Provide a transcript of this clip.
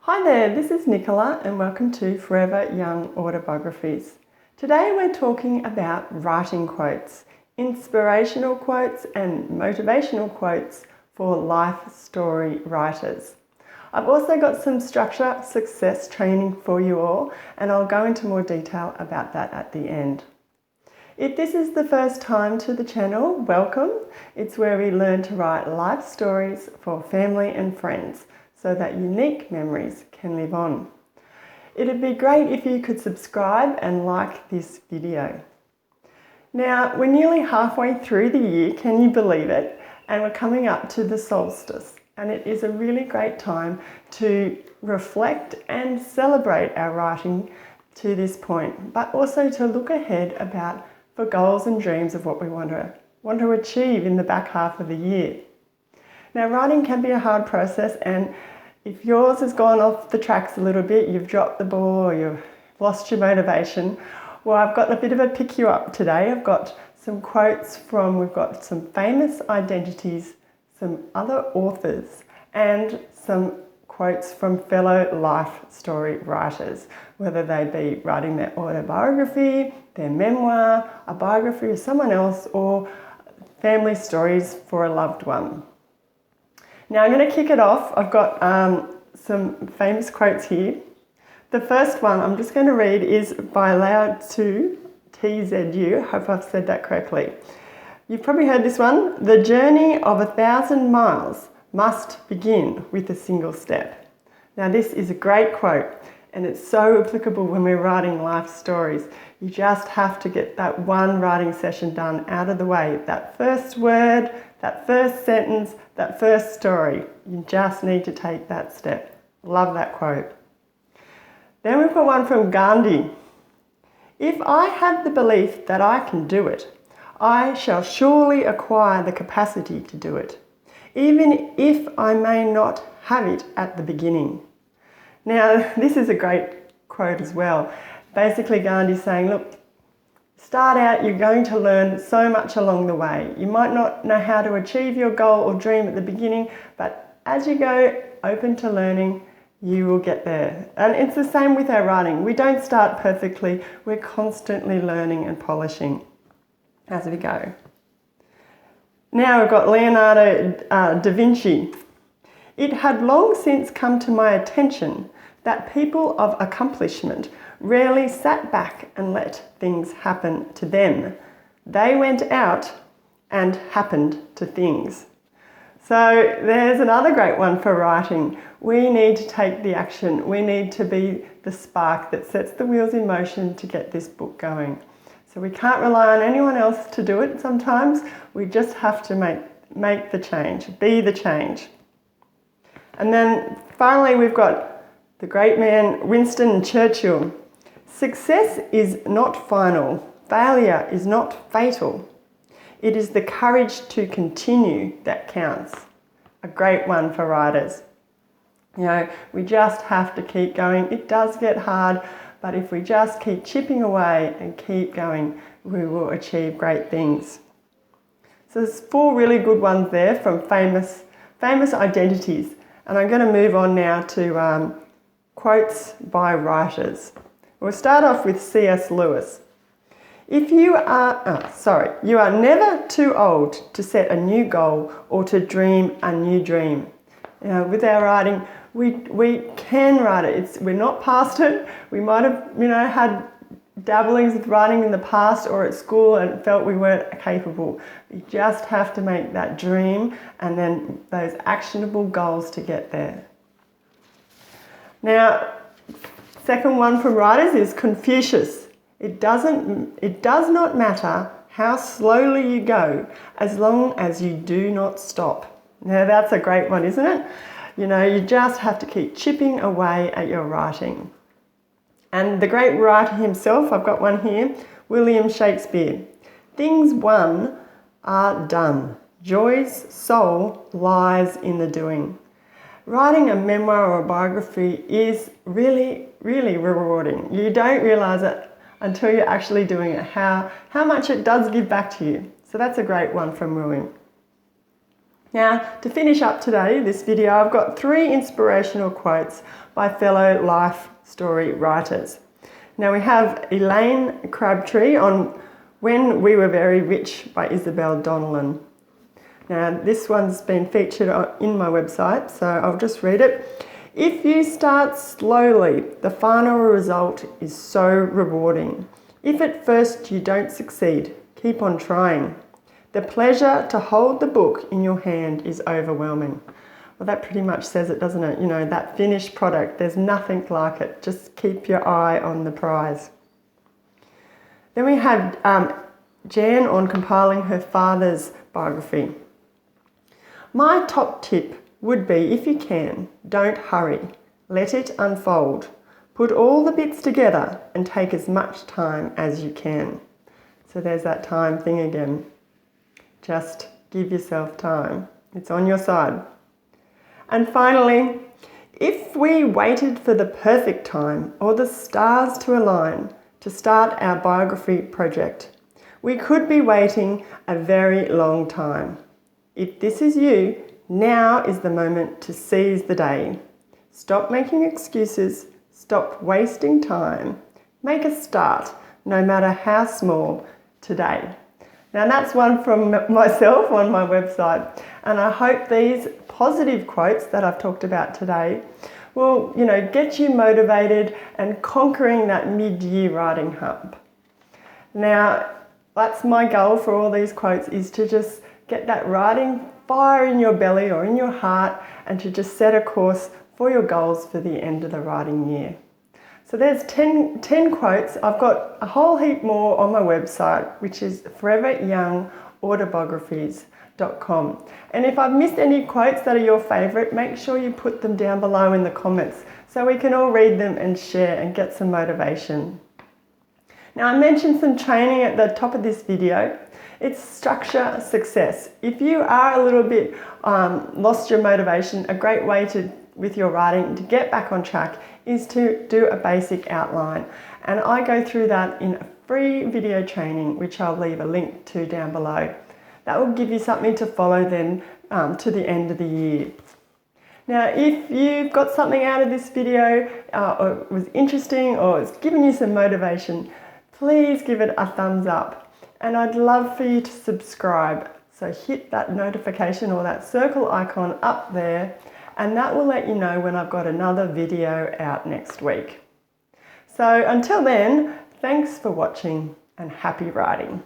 Hi there, this is Nicola and welcome to Forever Young Autobiographies. Today we're talking about writing quotes, inspirational quotes and motivational quotes for life story writers. I've also got some structure success training for you all and I'll go into more detail about that at the end. If this is the first time to the channel, welcome. It's where we learn to write life stories for family and friends, so that unique memories can live on. It'd be great if you could subscribe and like this video. Now, we're nearly halfway through the year, can you believe it? And we're coming up to the solstice, and it is a really great time to reflect and celebrate our writing to this point, but also to look ahead for goals and dreams of what we want to achieve in the back half of the year. Now, writing can be a hard process, and if yours has gone off the tracks a little bit, you've dropped the ball or you've lost your motivation, well, I've got a bit of a pick you up today. I've got some quotes we've got some famous identities, some other authors, and some quotes from fellow life story writers, whether they be writing their autobiography, their memoir, a biography of someone else, or family stories for a loved one. Now I'm going to kick it off. I've got some famous quotes here. The first one I'm just going to read is by Lao Tzu, T-Z-U, hope I've said that correctly. You've probably heard this one. The journey of 1,000 miles must begin with a single step. Now this is a great quote and it's so applicable when we're writing life stories. You just have to get that one writing session done out of the way. That first word, that first sentence, that first story. You just need to take that step. Love that quote. Then we've got one from Gandhi. If I have the belief that I can do it, I shall surely acquire the capacity to do it, even if I may not have it at the beginning. Now, this is a great quote as well. Basically, Gandhi's saying, look, start out, you're going to learn so much along the way. You might not know how to achieve your goal or dream at the beginning, but as you go open to learning, you will get there. And it's the same with our writing. We don't start perfectly. We're constantly learning and polishing as we go. Now we've got Leonardo da Vinci. It had long since come to my attention that people of accomplishment rarely sat back and let things happen to them. They went out and happened to things. So there's another great one for writing. We need to take the action. We need to be the spark that sets the wheels in motion to get this book going. So we can't rely on anyone else to do it sometimes. We just have to make the change, be the change. And then finally we've got the great man Winston Churchill. Success is not final. Failure is not fatal. It is the courage to continue that counts. A great one for writers. You know, we just have to keep going. It does get hard, but if we just keep chipping away and keep going, we will achieve great things. So there's 4 really good ones there from famous identities. And I'm going to move on now to quotes by writers. We'll start off with C.S. Lewis. You are never too old to set a new goal or to dream a new dream. You know, with our writing, we can write it. We're not past it. We might have, had dabblings with writing in the past or at school and felt we weren't capable. You just have to make that dream and then those actionable goals to get there. Now, second one from writers is Confucius. It does not matter how slowly you go as long as you do not stop. Now that's a great one, isn't it? You just have to keep chipping away at your writing. And the great writer himself, I've got one here, William Shakespeare. Things won are done. Joy's soul lies in the doing. Writing a memoir or a biography is really, really rewarding. You don't realise it until you're actually doing it, how much it does give back to you. So that's a great one from William. Now, to finish up today, this video, I've got 3 inspirational quotes by fellow life story writers. Now we have Elaine Crabtree on When We Were Very Rich by Isabel Donnellan. Now this one's been featured in my website, so I'll just read it. If you start slowly, the final result is so rewarding. If at first you don't succeed, keep on trying. The pleasure to hold the book in your hand is overwhelming. Well, that pretty much says it, doesn't it? You know, that finished product, there's nothing like it. Just keep your eye on the prize. Then we have Jan on compiling her father's biography. My top tip would be, if you can, don't hurry. Let it unfold. Put all the bits together and take as much time as you can. So there's that time thing again. Just give yourself time. It's on your side. And finally, if we waited for the perfect time or the stars to align to start our biography project, we could be waiting a very long time. If this is you, now is the moment to seize the day. Stop making excuses, stop wasting time. Make a start, no matter how small, today. Now that's one from myself on my website, and I hope these positive quotes that I've talked about today will, get you motivated and conquering that mid-year writing hump. Now, that's my goal for all these quotes, is to just get that writing fire in your belly or in your heart and to just set a course for your goals for the end of the writing year. So there's 10 quotes. I've got a whole heap more on my website, which is foreveryoungautobiographies.com. And if I've missed any quotes that are your favourite, make sure you put them down below in the comments so we can all read them and share and get some motivation. Now I mentioned some training at the top of this video. It's structure success. If you are a little bit lost your motivation, a great way with your writing to get back on track is to do a basic outline. And I go through that in a free video training, which I'll leave a link to down below. That will give you something to follow then to the end of the year. Now, if you've got something out of this video or it was interesting or it's given you some motivation, please give it a thumbs up. And I'd love for you to subscribe. So hit that notification or that circle icon up there, and that will let you know when I've got another video out next week. So until then, thanks for watching and happy writing.